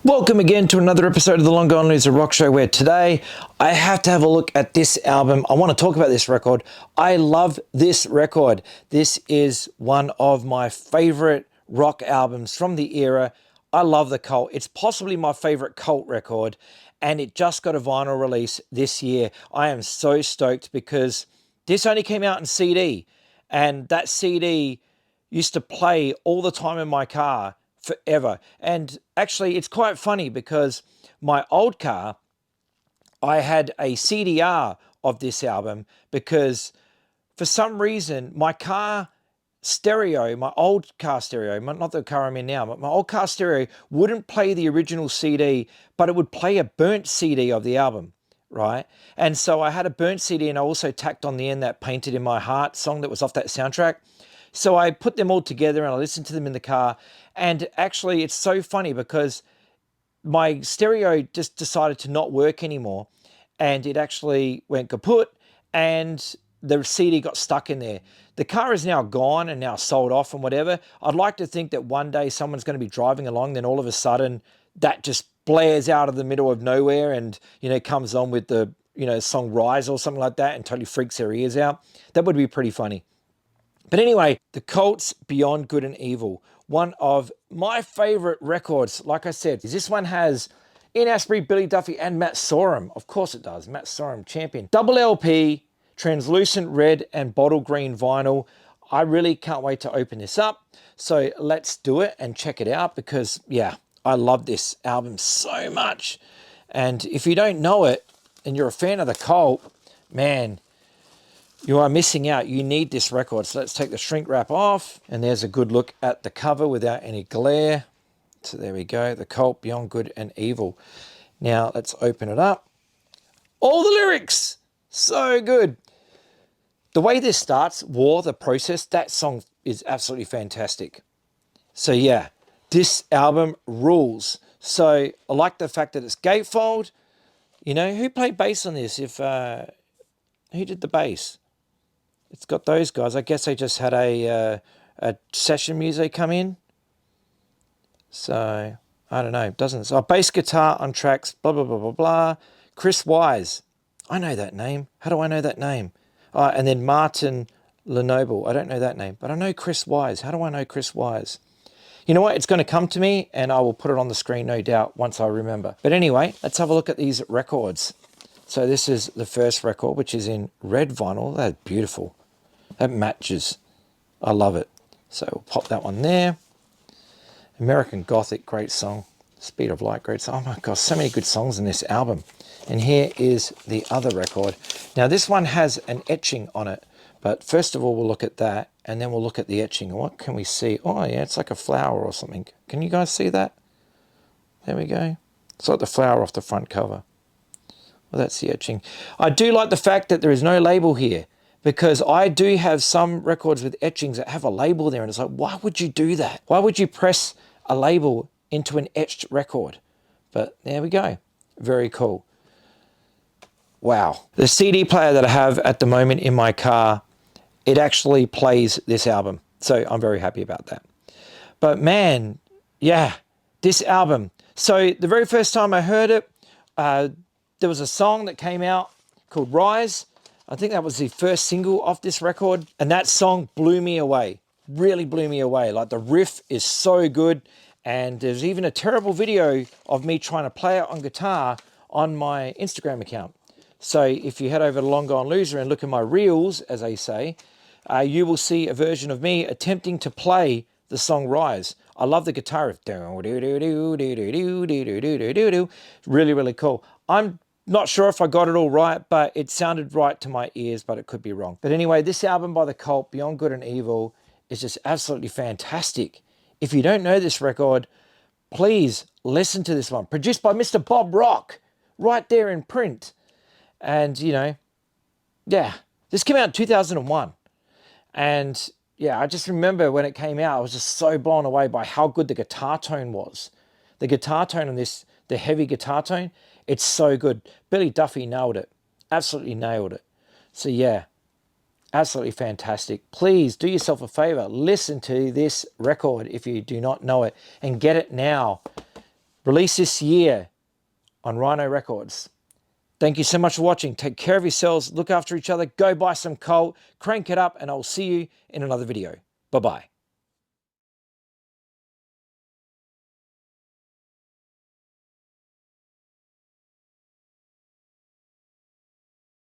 Welcome again to another episode of the Long Gone Loser Rock Show, where today I have to have a look at this album. I want to talk about this record. I love this record. This is one of my favorite rock albums from the era. I love the Cult. It's possibly my favorite Cult record, and it just got a vinyl release this year. I am so stoked because this only came out in CD, and that CD used to play all the time in my car forever. And actually, it's quite funny because my old car, I had a CDR of this album because for some reason my car stereo, my old car stereo, not the car I'm in now, but my old car stereo wouldn't play the original CD, but it would play a burnt CD of the album, right? And so I had a burnt CD, and I also tacked on the end that Painted in My Heart song that was off that soundtrack. So I put them all together and I listened to them in the car. And actually, it's so funny because my stereo just decided to not work anymore, and it actually went kaput, and the CD got stuck in there. The car is now gone and now sold off and whatever. I'd like to think that one day someone's going to be driving along, then all of a sudden that just blares out of the middle of nowhere and, comes on with the, song Rise or something like that and totally freaks their ears out. That would be pretty funny. But anyway, The Cult's Beyond Good and Evil, one of my favorite records. Like I said, this one has Ian Astbury, Billy Duffy, and Matt Sorum. Of course it does. Matt Sorum, champion. Double LP, translucent red and bottle green vinyl. I really can't wait to open this up. So let's do it and check it out because, yeah, I love this album so much. And if you don't know it and you're a fan of The Cult, man, you are missing out. You need this record. So let's take the shrink wrap off. And there's a good look at the cover without any glare. So there we go. The Cult, Beyond Good and Evil. Now let's open it up. All the lyrics. So good. The way this starts, War, the Process, that song is absolutely fantastic. So yeah, this album rules. So I like the fact that it's gatefold. Who played bass on this? Who did the bass? It's got those guys. I guess they just had a session music come in. So, I don't know. It doesn't. So, bass guitar on tracks, blah, blah, blah, blah, blah. Chris Wise. I know that name. How do I know that name? And then Martin Lenoble. I don't know that name, but I know Chris Wise. How do I know Chris Wise? You know what? It's going to come to me, and I will put it on the screen, no doubt, once I remember. But anyway, let's have a look at these records. So this is the first record, which is in red vinyl. That's beautiful. That matches. I love it. So we'll pop that one there. American Gothic, great song. Speed of Light, great song. Oh my gosh, so many good songs in this album. And here is the other record. Now this one has an etching on it, but first of all we'll look at that, and then we'll look at the etching. What can we see? Oh yeah, it's like a flower or something. Can you guys see that? There we go. It's like the flower off the front cover. Well, that's the etching. I do like the fact that there is no label here, because I do have some records with etchings that have a label there, and it's like, why would you do that? Why would you press a label into an etched record? But there we go. Very cool. Wow. The CD player that I have at the moment in my car, it actually plays this album. So I'm very happy about that. But man, yeah, this album. So the very first time I heard it, there was a song that came out called Rise. I think that was the first single off this record. And that song blew me away. Really blew me away. Like, the riff is so good. And there's even a terrible video of me trying to play it on guitar on my Instagram account. So if you head over to Long Gone Loser and look at my reels, as they say, you will see a version of me attempting to play the song Rise. I love the guitar riff. Really, really cool. I'm not sure if I got it all right, but it sounded right to my ears, but it could be wrong. But anyway, this album by The Cult, Beyond Good and Evil, is just absolutely fantastic. If you don't know this record, please listen to this one. Produced by Mr. Bob Rock, right there in print. And, yeah, this came out in 2001. And, yeah, I just remember when it came out, I was just so blown away by how good the guitar tone was. The guitar tone on this, the heavy guitar tone, it's so good. Billy Duffy nailed it. Absolutely nailed it. So, yeah, absolutely fantastic. Please do yourself a favor. Listen to this record if you do not know it, and get it now. Released this year on Rhino Records. Thank you so much for watching. Take care of yourselves. Look after each other. Go buy some coal. Crank it up. And I'll see you in another video. Bye-bye.